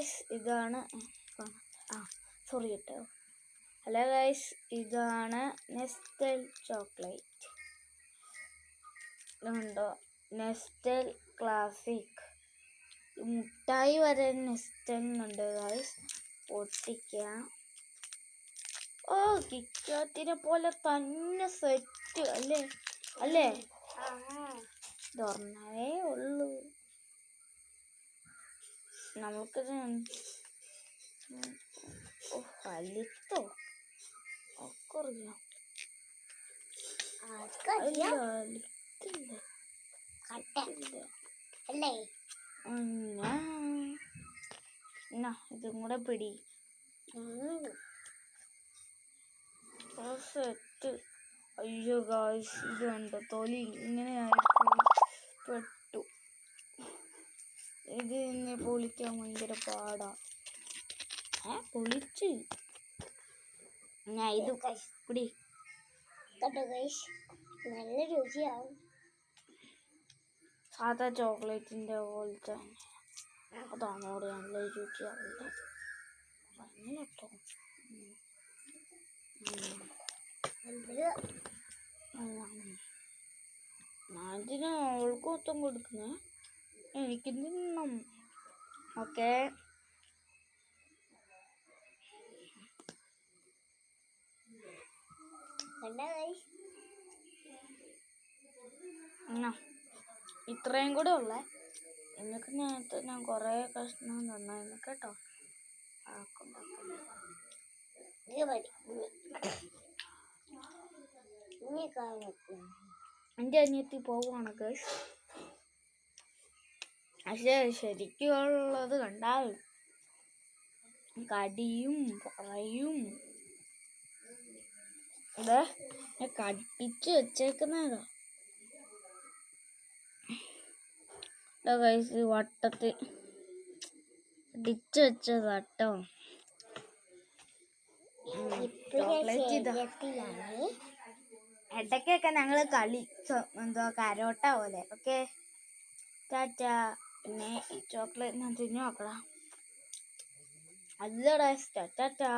Guys ഇതാണ് sorry കേട്ടോ. Hello guys, ഇതാണ് നെസ്റ്റൽ ചോക്ലേറ്റ്. ഇതുണ്ടോ, നെസ്റ്റൽ ക്ലാസിക്. മുട്ടായി വരെ നെസ്റ്റലിനുണ്ട് ഗൈസ്. പൊട്ടിക്കാം. ഓ, കിക്കാറ്റിനെ പോലെ തന്നെ സെറ്റ് അല്ലേ അല്ലേ? തുറന്നേ ഉള്ളൂ. നമുക്കിത് വലിത്തോ ഒക്കെ അറിയാം. ഇതും കൂടെ പിടി. സെറ്റ്. അയ്യോ ഗായ്സ്, ഇത് കണ്ടോ, തൊലി ഇങ്ങനെ പെട്ടു. ഇത് ഇങ്ങനെ പൊളിക്കാൻ ഭയങ്കര പാടാ. പൊളിച്ച് ഞാൻ ഇത് പിടി. നല്ല രുചിയാവും. സാധാ ചോക്ലേറ്റിന്റെ പോലത്തെ അതാണ് അവിടെ നല്ല രുചിയാവുന്നത്. കേട്ടോ, ഞാനിതിന് അവൾക്ക് മൊത്തം കൊടുക്കുന്നേ, എനിക്ക് തിന്നും. ഓക്കെ, ഇത്രയും കൂടെ ഉള്ളേ. എനിക്ക് നേരത്തെ ഞാൻ കൊറേ കഷ്ണം തന്നായിരുന്നു കേട്ടോ. എൻ്റെ അനിയത്തി പോവാണ് ഗൈസ്. പക്ഷേ ശരിക്കുള്ളത് കണ്ടാൽ കടിയും പറയും. ഇത് കടിപ്പിച്ച് വെച്ചേക്കുന്നതാ ഗൈസ്. വട്ടത്തിൽ അടിച്ചു വെച്ചതാട്ടോ. ചോക്ലേറ്റ് ഇതാ. ഇടയ്ക്കൊക്കെ ഞങ്ങള് കരോട്ട പോലെ. ഓക്കെ, ടാറ്റാ. പിന്നെ ഈ ചോക്ലേറ്റ് ഞാൻ തിന്നു നോക്കണം. അല്ലടാ, ടാറ്റാ.